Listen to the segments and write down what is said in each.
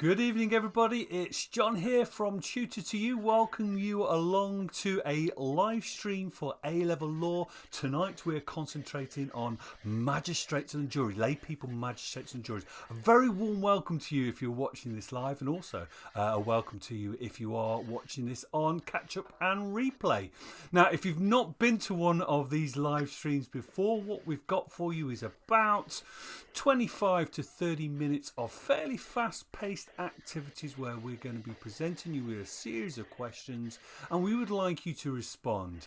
Good evening, everybody. It's John here from Tutor to You. Welcome you along to a live stream for A-Level Law. Tonight we're concentrating on magistrates and juries, lay people, magistrates and juries. A very warm welcome to you if you're watching this live, and also a welcome to you if you are watching this on catch-up and replay. Now, if you've not been to one of these live streams before, what we've got for you is about 25 to 30 minutes of fairly fast-paced activities where we're going to be presenting you with a series of questions, and we would like you to respond.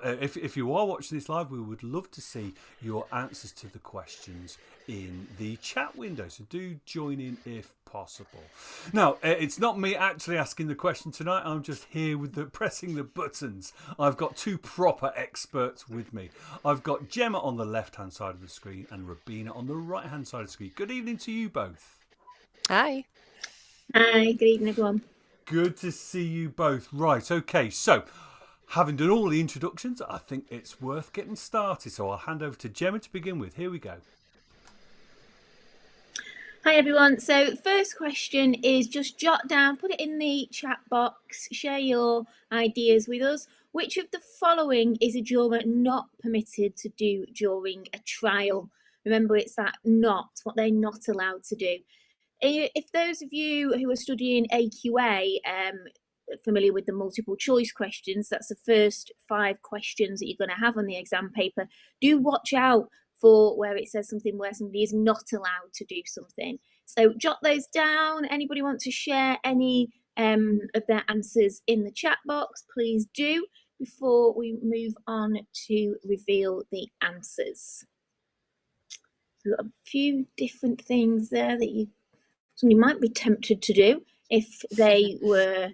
If you are watching this live, we would love to see your answers to the questions in the chat window, so do join in if possible. Now, it's not me actually asking the question tonight. I'm just here with pressing the buttons. I've got two proper experts with me. I've got Gemma on the left hand side of the screen and Rabina on the right hand side of the screen. Good evening to you both. Hi. Hi, good evening everyone. Good to see you both. Right, okay, so having done all the introductions, I think it's worth getting started. So I'll hand over to Gemma to begin with. Here we go. Hi everyone. So first question is just jot down, put it in the chat box, share your ideas with us. Which of the following is a juror not permitted to do during a trial? Remember, it's that not, what they're not allowed to do. If those of you who are studying AQA, familiar with the multiple choice questions, that's the first 5 questions that you're going to have on the exam paper. Do watch out for where it says something where somebody is not allowed to do something. So jot those down. Anybody want to share any of their answers in the chat box, please do, before we move on to reveal the answers. So we've got a few different things there that somebody might be tempted to do if they were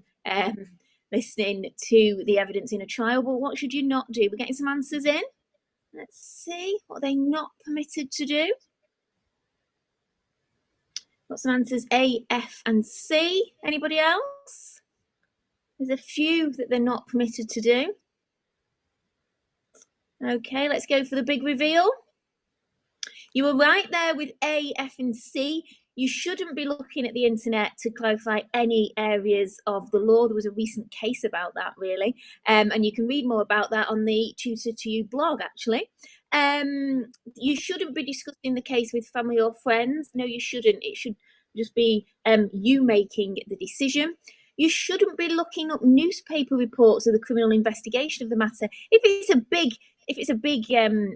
listening to the evidence in a trial. But what should you not do? We're getting some answers in. Let's see what they're not permitted to do. Got some answers A, F, and C. Anybody else? There's a few that they're not permitted to do. Okay, let's go for the big reveal. You were right there with A, F, and C. You shouldn't be looking at the internet to clarify any areas of the law. There was a recent case about that, really. And you can read more about that on the Tutor to You blog, actually. You shouldn't be discussing the case with family or friends. No, you shouldn't. It should just be you making the decision. You shouldn't be looking up newspaper reports of the criminal investigation of the matter. If it's a big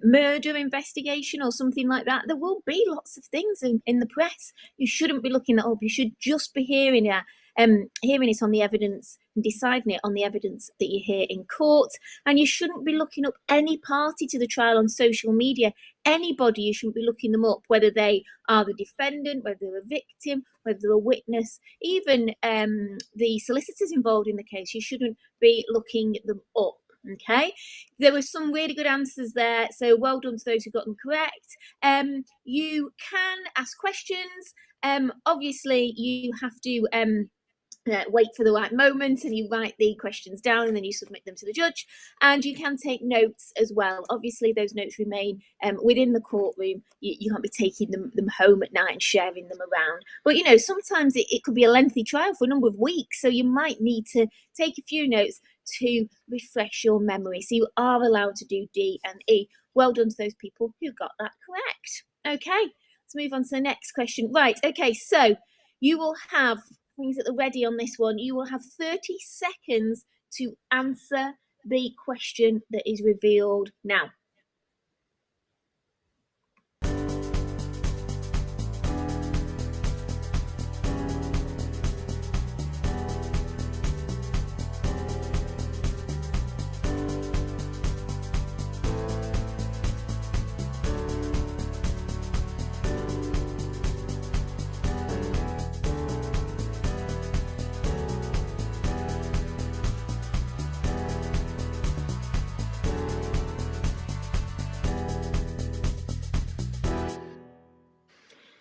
murder investigation or something like that, there will be lots of things in the press. You shouldn't be looking that up. You should just be hearing it on the evidence and deciding it on the evidence that you hear in court. And you shouldn't be looking up any party to the trial on social media. Anybody, you shouldn't be looking them up, whether they are the defendant, whether they're a victim, whether they're a witness, even the solicitors involved in the case. You shouldn't be looking them up. Okay, there were some really good answers there, so well done to those who got them correct. You can ask questions. Obviously you have to wait for the right moment, and you write the questions down and then you submit them to the judge, and you can take notes as well. Obviously those notes remain within the courtroom. You can't be taking them home at night and sharing them around, but you know, sometimes it could be a lengthy trial for a number of weeks, so you might need to take a few notes to refresh your memory. So you are allowed to do D and E. Well done to those people who got that correct. Okay, let's move on to the next question. Right, okay, so you will have things at the ready on this one. You will have 30 seconds to answer the question that is revealed now.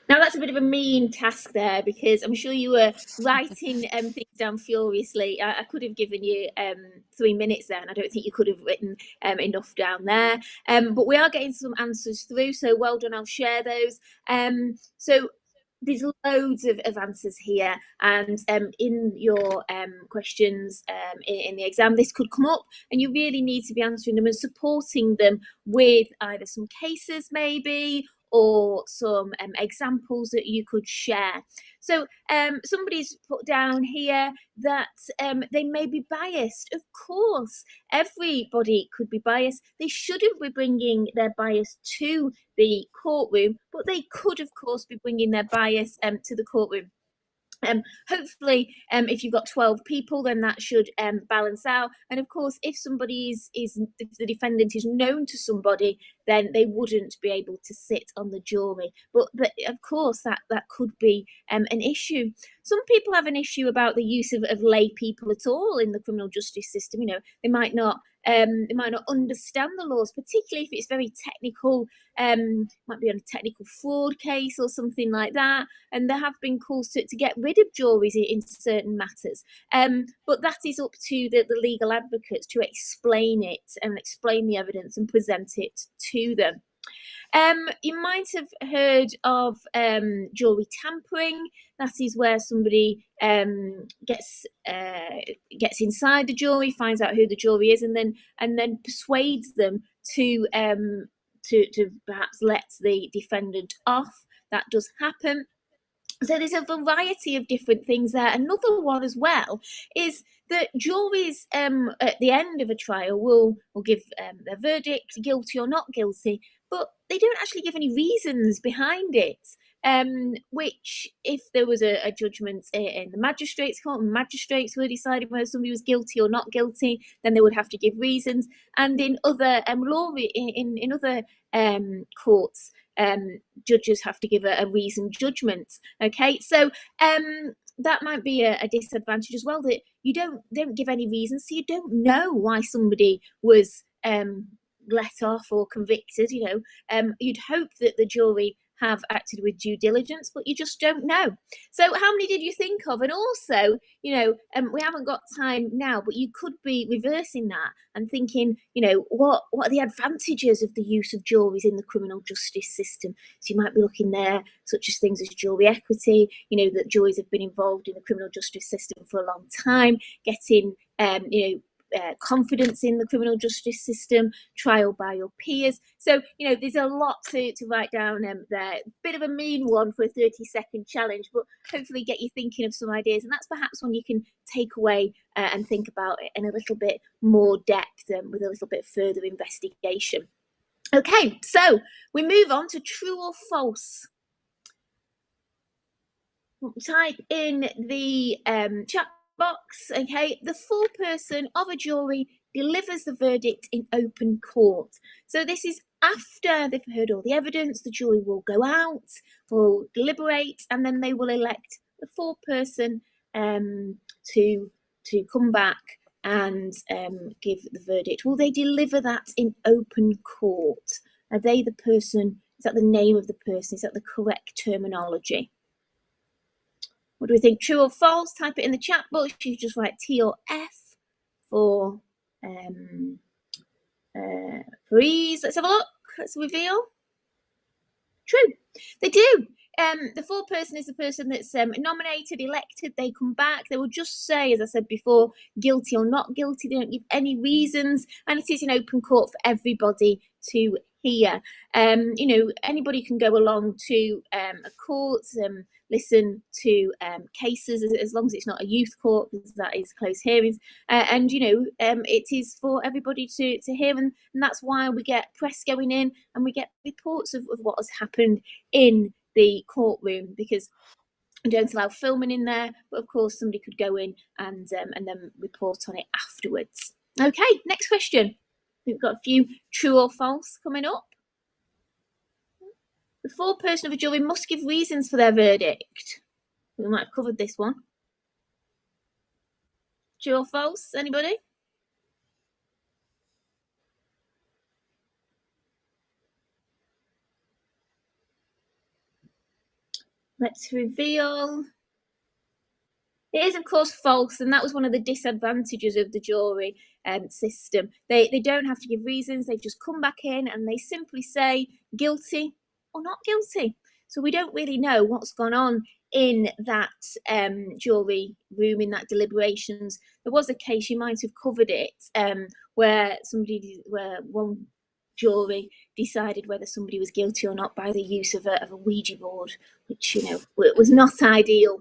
Now that's a bit of a mean task there, because I'm sure you were writing things down furiously. I could have given you 3 minutes there, and I don't think you could have written enough down there. But we are getting some answers through, so well done. I'll share those. So there's loads of answers here, and in your questions in the exam, this could come up, and you really need to be answering them and supporting them with either some cases maybe, or some examples that you could share. So somebody's put down here that they may be biased. Of course, everybody could be biased. They shouldn't be bringing their bias to the courtroom, but they could, of course, be bringing their bias to the courtroom. Hopefully, if you've got 12 people, then that should balance out. And of course, if somebody is if the defendant is known to somebody, then they wouldn't be able to sit on the jury. But of course, that could be an issue. Some people have an issue about the use of lay people at all in the criminal justice system. You know, they might not understand the laws, particularly if it's very technical. Might be on a technical fraud case or something like that. And there have been calls to get rid of juries in certain matters. But that is up to the legal advocates to explain it and explain the evidence and present it to them. You might have heard of jury tampering. That is where somebody gets inside the jury, finds out who the jury is, and then persuades them to perhaps let the defendant off. That does happen. So there's a variety of different things there. Another one as well is that juries at the end of a trial will give their verdict, guilty or not guilty, but they don't actually give any reasons behind it. Which, if there was a judgment in the magistrates court, and magistrates were deciding whether somebody was guilty or not guilty, then they would have to give reasons. And in other in other courts, judges have to give a reasoned judgment. Okay, so that might be a disadvantage as well, that you don't give any reasons, so you don't know why somebody was let off or convicted. You know, you'd hope that the jury have acted with due diligence, but you just don't know. So how many did you think of? And also, you know, we haven't got time now, but you could be reversing that and thinking, you know, what are the advantages of the use of juries in the criminal justice system? So you might be looking there, such as things as jury equity, you know, that juries have been involved in the criminal justice system for a long time, getting, confidence in the criminal justice system, trial by your peers. So, you know, there's a lot to write down there. Bit of a mean one for a 30-second challenge, but hopefully get you thinking of some ideas. And that's perhaps one you can take away and think about it in a little bit more depth with a little bit further investigation. Okay, so we move on to true or false. Type in the chat box. Okay, the foreperson of a jury delivers the verdict in open court. So this is after they've heard all the evidence. The jury will go out, will deliberate, and then they will elect the foreperson to come back and give the verdict. Will they deliver that in open court? Are they the person? Is that the name of the person? Is that the correct terminology? What do we think? True or false? Type it in the chat box. You just write T or F for ease. Let's have a look. Let's reveal. True. They do. The foreperson is the person that's nominated, elected. They come back. They will just say, as I said before, guilty or not guilty. They don't give any reasons, and it is in open court for everybody to hear. You know, anybody can go along to a court, listen to cases, as long as it's not a youth court, because that is closed hearings. And you know, it is for everybody to hear, and that's why we get press going in and we get reports of what has happened in the courtroom, because we don't allow filming in there, but of course somebody could go in and then report on it afterwards. Okay, next question. We've got a few true or false coming up. The foreperson of a jury must give reasons for their verdict. We might have covered this one. True or false? Anybody? Let's reveal. It is, of course, false, and that was one of the disadvantages of the jury system. They don't have to give reasons. They just come back in and they simply say guilty or not guilty. So we don't really know what's gone on in that jury room, in that deliberations. There was a case, you might have covered it, where one jury decided whether somebody was guilty or not by the use of a Ouija board, which was not ideal.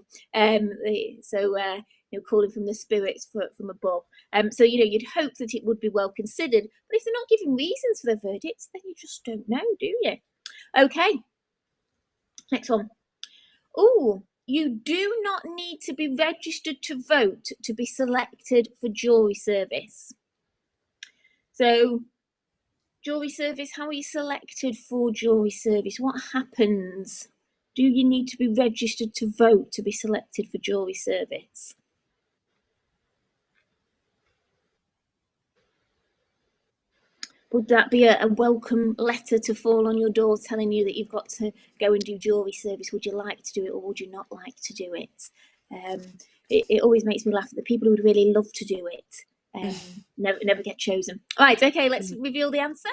Calling from the spirits from above. So you'd hope that it would be well considered, but if they're not giving reasons for their verdicts, then you just don't know, do you? Okay, next one. Oh, you do not need to be registered to vote to be selected for jury service. So, jury service, how are you selected for jury service? What happens? Do you need to be registered to vote to be selected for jury service? Would that be a welcome letter to fall on your door telling you that you've got to go and do jury service? Would you like to do it, or would you not like to do it? It always makes me laugh that the people who would really love to do it never get chosen. All right, okay, let's reveal the answer.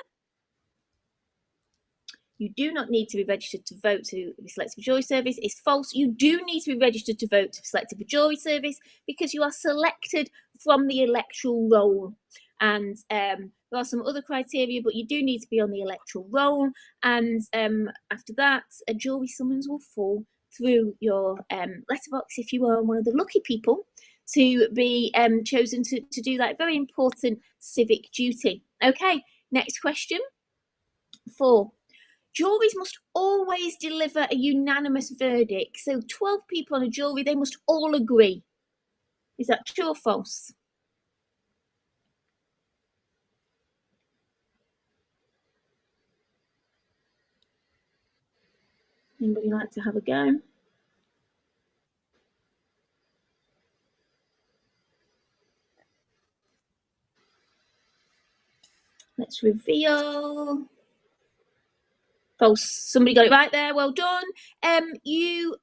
You do not need to be registered to vote to be selected for jury service is false. You do need to be registered to vote to be selected for jury service because you are selected from the electoral roll. And there are some other criteria, but you do need to be on the electoral roll. And after that, a jury summons will fall through your letterbox if you are one of the lucky people to be chosen to do that very important civic duty. Okay, next question. 4. Juries must always deliver a unanimous verdict. So 12 people on a jury, they must all agree. Is that true or false? Anybody like to have a go? Let's reveal. False. Somebody got it right there. Well done. You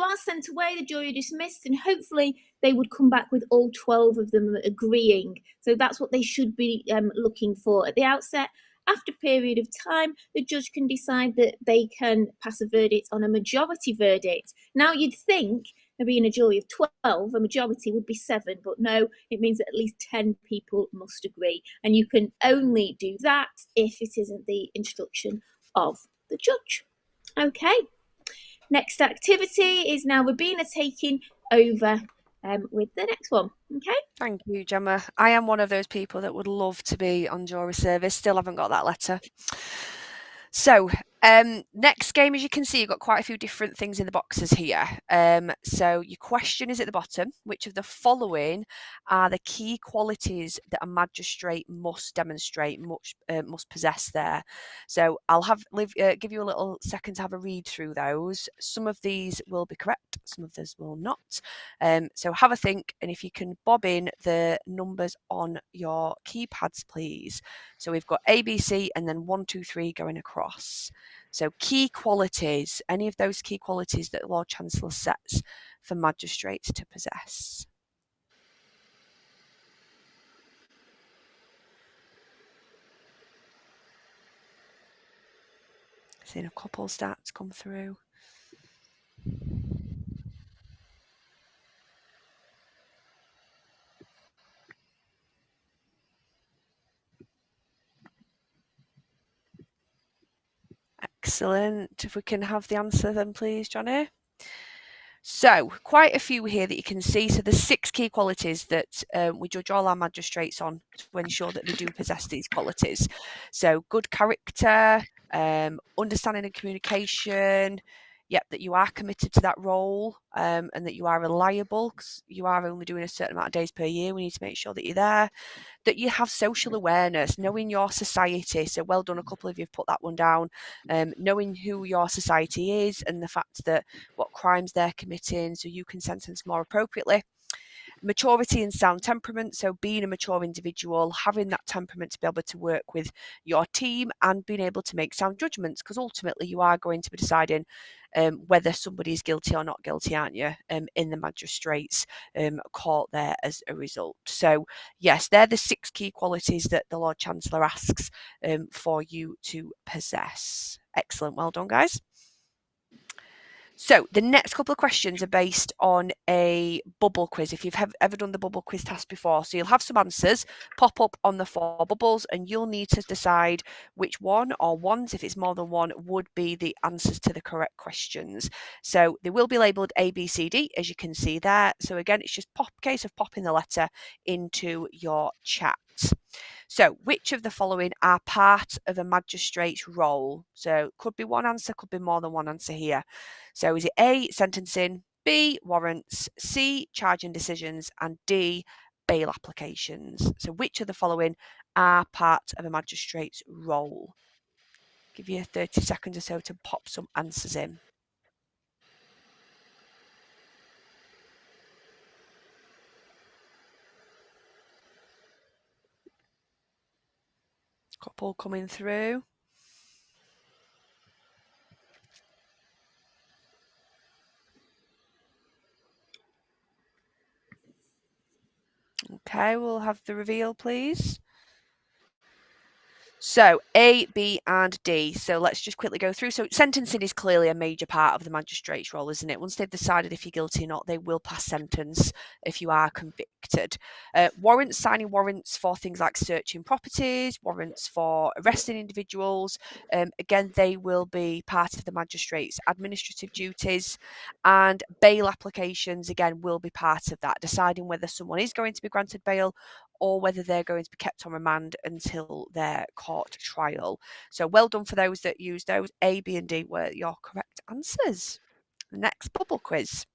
are sent away, the jury are dismissed, and hopefully they would come back with all 12 of them agreeing. So that's what they should be looking for at the outset. After a period of time, the judge can decide that they can pass a verdict on a majority verdict. Now, you'd think there being a jury of 12, a majority would be 7, but no, it means that at least 10 people must agree. And you can only do that if it isn't the instruction of the judge. Okay. Next activity is now Rabina taking over with the next one. Okay. Thank you, Gemma. I am one of those people that would love to be on jury service. Still haven't got that letter. So, next game, as you can see, you've got quite a few different things in the boxes here. So your question is at the bottom. Which of the following are the key qualities that a magistrate must demonstrate, must possess there? So I'll give you a little second to have a read through those. Some of these will be correct, some of these will not. So have a think, and if you can bob in the numbers on your keypads, please. So we've got A, B, C, and then 1, 2, 3 going across. So key qualities, any of those key qualities that the Lord Chancellor sets for magistrates to possess. Seeing a couple stats come through. Excellent. If we can have the answer then, please, Johnny. So, quite a few here that you can see. So, there's 6 key qualities that we judge all our magistrates on to ensure that they do possess these qualities. So, good character, understanding and communication, that you are committed to that role, and that you are reliable, because you are only doing a certain amount of days per year. We need to make sure that you're there. That you have social awareness, knowing your society. So well done, a couple of you have put that one down. Knowing who your society is and the fact that what crimes they're committing, so you can sentence more appropriately. Maturity and sound temperament, so being a mature individual, having that temperament to be able to work with your team and being able to make sound judgments, because ultimately you are going to be deciding whether somebody is guilty or not guilty, aren't you, in the magistrates court there as a result. So yes, they're the 6 key qualities that the Lord Chancellor asks for you to possess. Excellent, well done, guys. So the next couple of questions are based on a bubble quiz, if you've ever done the bubble quiz task before. So you'll have some answers pop up on the 4 bubbles, and you'll need to decide which one or ones, if it's more than one, would be the answers to the correct questions. So they will be labelled A, B, C, D, as you can see there. So again, it's just case of popping the letter into your chat. So, which of the following are part of a magistrate's role? So, could be one answer, could be more than one answer here. So, is it A, sentencing, B, warrants, C, charging decisions, and D, bail applications? So, which of the following are part of a magistrate's role? Give you 30 seconds or so to pop some answers in. Couple coming through. Okay, we'll have the reveal, please. So A, B, and D. So let's just quickly go through. So sentencing is clearly a major part of the magistrate's role, isn't it? Once they've decided if you're guilty or not, they will pass sentence if you are convicted. Warrants, signing warrants for things like searching properties, warrants for arresting individuals. Again, they will be part of the magistrate's administrative duties. And bail applications, again, will be part of that, deciding whether someone is going to be granted bail or whether they're going to be kept on remand until their court trial. So well done for those that used those. A, B, and D were your correct answers. The next bubble quiz.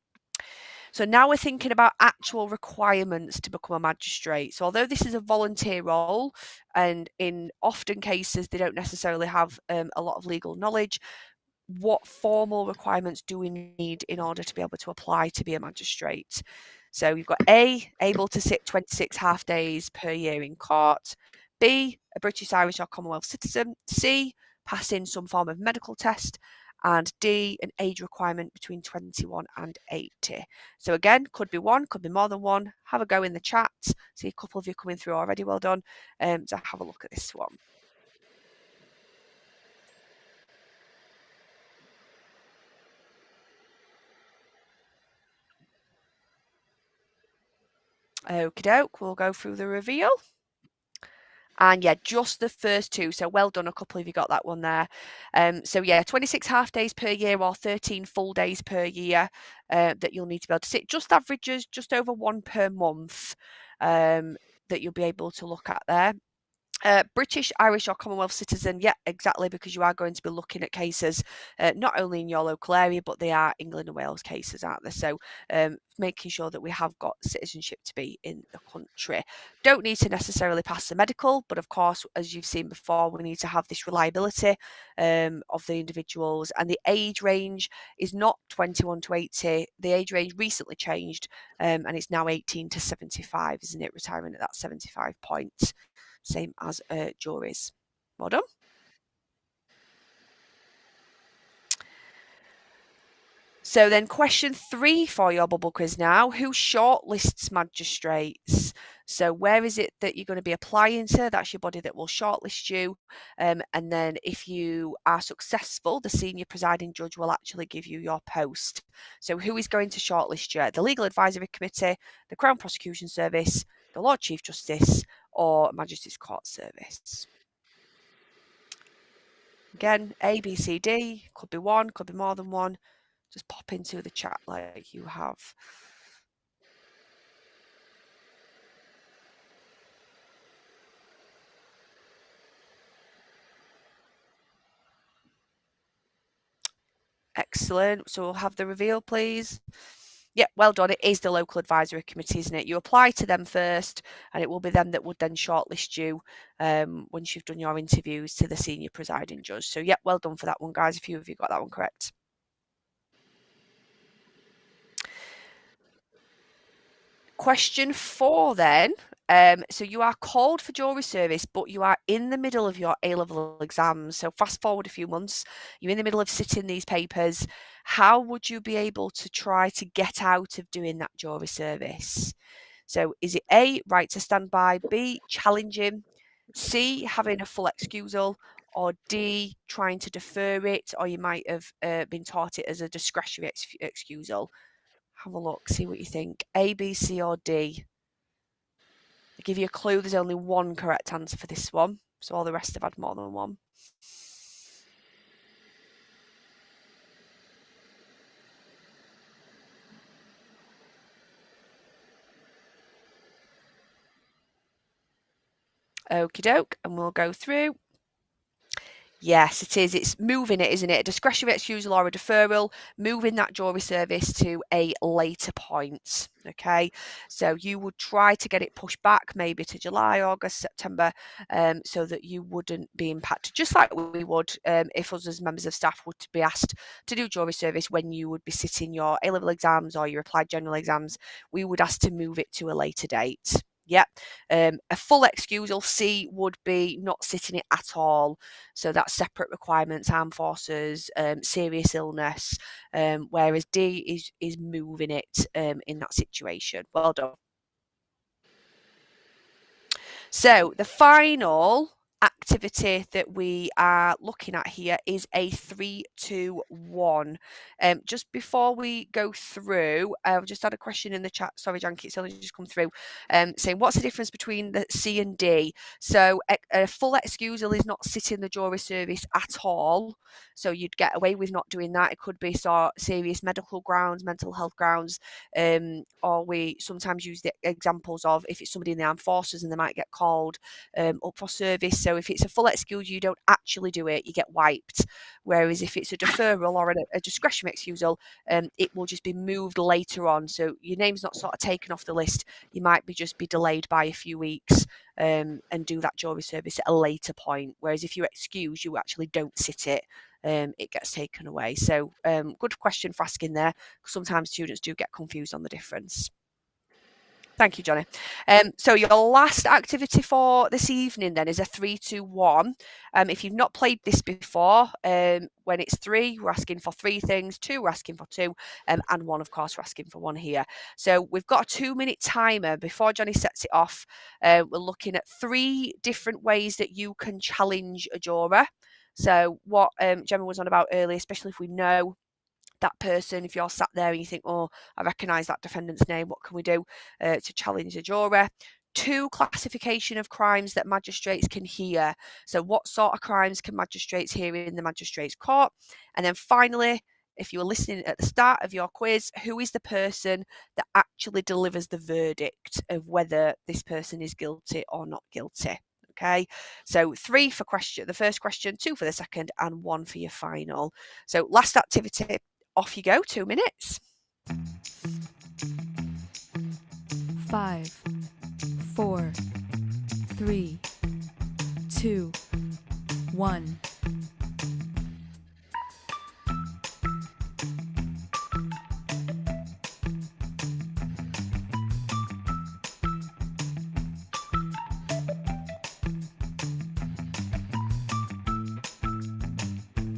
So now we're thinking about actual requirements to become a magistrate. So although this is a volunteer role, and in often cases they don't necessarily have a lot of legal knowledge, what formal requirements do we need in order to be able to apply to be a magistrate? So you've got A, able to sit 26 half days per year in court. B, a British, Irish or Commonwealth citizen. C, passing some form of medical test. And D, an age requirement between 21 and 80. So again, could be one, could be more than one. Have a go in the chat. See a couple of you coming through already, well done. So have a look at this one. Okie doke, we'll go through the reveal. And yeah, just the first two. So well done, a couple of you got that one there. So yeah, 26 half days per year or 13 full days per year that you'll need to be able to sit. Just averages, just over one per month that you'll be able to look at there. British, Irish or Commonwealth citizen, yeah, exactly, because you are going to be looking at cases not only in your local area, but they are England and Wales cases, aren't they? So making sure that we have got citizenship to be in the country. Don't need to necessarily pass the medical, but of course, as you've seen before, we need to have this reliability of the individuals, and the age range is not 21 to 80. The age range recently changed and it's now 18 to 75, isn't it? Retirement at that 75 point. Same as juries. Well done. So then question 3 for your bubble quiz now. Who shortlists magistrates? So where is it that you're going to be applying to? That's your body that will shortlist you. And then if you are successful, the senior presiding judge will actually give you your post. So who is going to shortlist you? The Legal Advisory Committee, the Crown Prosecution Service, the Lord Chief Justice, or Magistrates Court Service? Again, A, B, C, D, could be one, could be more than one. Just pop into the chat like you have. Excellent. So we'll have the reveal, please. Yeah, well done. It is the local advisory committee, isn't it? You apply to them first, and it will be them that would then shortlist you once you've done your interviews to the senior presiding judge. So yeah, well done for that one, guys. A few of you got that one correct. Question 4 then. So you are called for jury service, but you are in the middle of your A-level exams. So fast forward a few months, you're in the middle of sitting these papers. How would you be able to try to get out of doing that jury service? So is it A, right to stand by, B, challenging, C, having a full excusal, or D, trying to defer it, or you might have been taught it as a discretionary excusal. Have a look, see what you think. A, B, C, or D. I'll give you a clue, there's only one correct answer for this one, so all the rest have had more than one. Okie doke, and we'll go through. Yes, it is. It's moving it, isn't it? A discretionary excusal or a deferral, moving that jury service to a later point. Okay, so you would try to get it pushed back maybe to July, August, September, so that you wouldn't be impacted, just like we would if us as members of staff would be asked to do jury service when you would be sitting your A-level exams or your applied general exams. We would ask to move it to a later date. Yeah, a full excusal, C, would be not sitting it at all. So that's separate requirements, armed forces, serious illness, whereas D is moving it in that situation. Well done. So the final activity that we are looking at here is a 3, 2, 1. Just before we go through, I've just had a question in the chat. Sorry, Janky, it's only just come through, saying what's the difference between the C and D? So a full excusal is not sitting the jury service at all. So you'd get away with not doing that. It could be serious medical grounds, mental health grounds, or we sometimes use the examples of if it's somebody in the armed forces and they might get called up for service. So if it's a full excuse, you don't actually do it, you get wiped. Whereas if it's a deferral or a discretionary excusal, it will just be moved later on. So your name's not sort of taken off the list. You might just be delayed by a few weeks and do that jury service at a later point. Whereas if you excuse, you actually don't sit it. It gets taken away. So good question for asking there, because sometimes students do get confused on the difference. Thank you, Johnny. So your last activity for this evening then is a 3, 2, 1. If you've not played this before, when it's 3, we're asking for 3 things, 2, we're asking for 2, and 1, of course, we're asking for 1 here. So we've got a 2-minute timer. Before Johnny sets it off, we're looking at 3 different ways that you can challenge a juror. So what Gemma was on about earlier, especially if we know that person, if you're sat there and you think, oh, I recognise that defendant's name, what can we do to challenge a juror? 2, classification of crimes that magistrates can hear. So what sort of crimes can magistrates hear in the magistrates court? And then finally, if you were listening at the start of your quiz, who is the person that actually delivers the verdict of whether this person is guilty or not guilty? Okay, so 3 for the first question, 2 for the second, and 1 for your final. So last activity, off you go, 2 minutes. 5, 4, 3, 2, 1.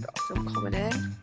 Got some coming in.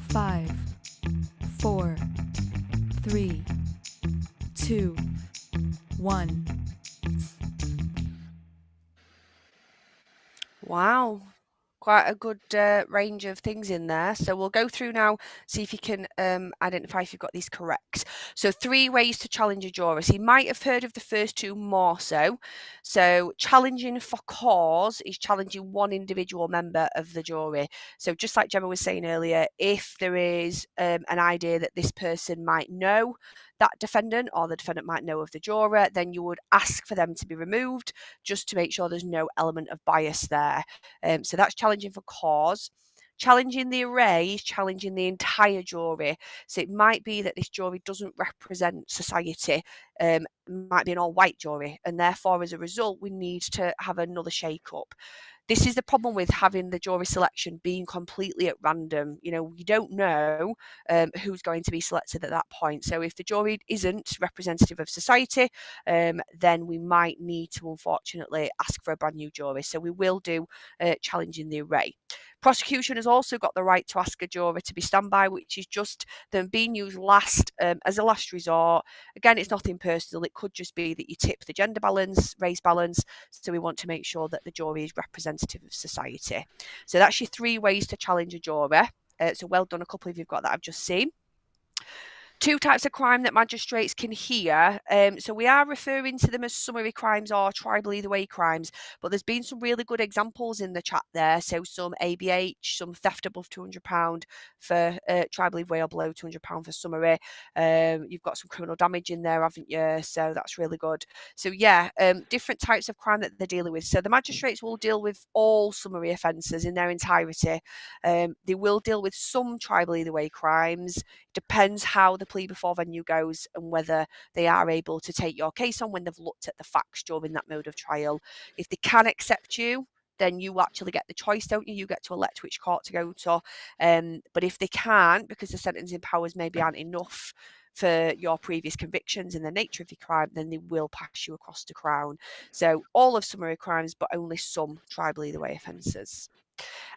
Five, 4, 3, 2, 1. Wow. Quite a good range of things in there. So we'll go through now, see if you can identify if you've got these correct. So 3 ways to challenge a juror. So you might have heard of the first 2 more so. So challenging for cause is challenging one individual member of the jury. So just like Gemma was saying earlier, if there is an idea that this person might know that defendant or the defendant might know of the juror, then you would ask for them to be removed just to make sure there's no element of bias there. So that's challenging for cause. Challenging the array is challenging the entire jury. So it might be that this jury doesn't represent society, might be an all-white jury, and therefore, as a result, we need to have another shake-up. This is the problem with having the jury selection being completely at random. You know, you don't know who's going to be selected at that point. So if the jury isn't representative of society, then we might need to, unfortunately, ask for a brand new jury. So we will do challenging the array. Prosecution has also got the right to ask a juror to be standby, which is just them being used last as a last resort. Again, it's nothing personal. It could just be that you tip the gender balance, race balance. So we want to make sure that the jury is representative of society. So that's your 3 ways to challenge a juror. So well done, a couple of you've got that I've just seen. 2 types of crime that magistrates can hear. So we are referring to them as summary crimes or tribal either way crimes, but there's been some really good examples in the chat there. So some ABH, some theft above £200 for tribal either way or below £200 for summary. You've got some criminal damage in there, haven't you? So that's really good. So yeah, different types of crime that they're dealing with. So the magistrates will deal with all summary offences in their entirety. They will deal with some tribal either way crimes. Depends how the plea before venue goes and whether they are able to take your case on when they've looked at the facts during that mode of trial. If they can accept you, then you actually get the choice, don't you? You get to elect which court to go to. But if they can't, because the sentencing powers maybe aren't enough for your previous convictions and the nature of your crime, then they will pass you across to Crown. So all of summary crimes, but only some tribal either way offences.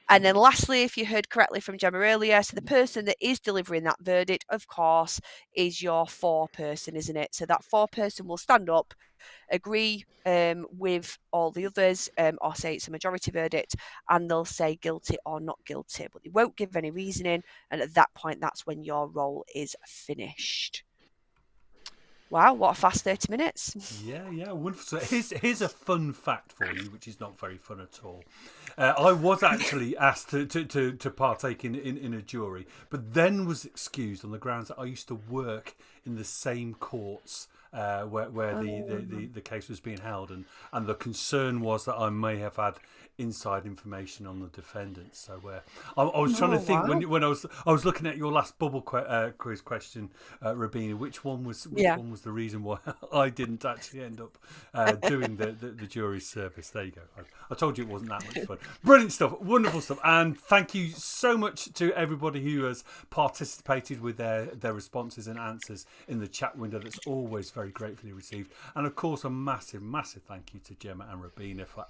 And then lastly, if you heard correctly from Gemma earlier, so the person that is delivering that verdict, of course, is your foreperson, isn't it? So that foreperson will stand up, agree with all the others, or say it's a majority verdict, and they'll say guilty or not guilty, but they won't give any reasoning. And at that point, that's when your role is finished. Wow, what a fast 30 minutes. Yeah, wonderful. So here's a fun fact for you, which is not very fun at all. I was actually asked to partake in a jury, but then was excused on the grounds that I used to work in the same courts where the case was being held, and the concern was that I may have had inside information on the defendants. So I was trying to think when I was looking at your last bubble quiz question, Rabina, which one was the reason why I didn't actually end up doing the jury's service. There you go. I told you it wasn't that much fun. Brilliant stuff, wonderful stuff, and thank you so much to everybody who has participated with their responses and answers in the chat window. That's always very gratefully received, and of course a massive thank you to Gemma and Rabina for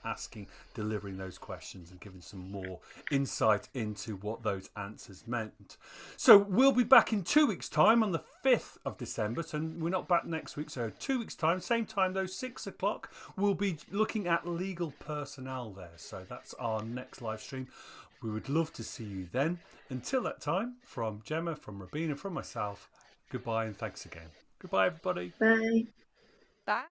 delivering those questions and giving some more insight into what those answers meant. So we'll be back in 2 weeks' time on the 5th of December. So we're not back next week. So 2 weeks' time, same time though, 6 o'clock. We'll be looking at legal personnel there. So that's our next live stream. We would love to see you then. Until that time, from Gemma, from Rabina, from myself, goodbye and thanks again. Goodbye, everybody. Bye. Bye.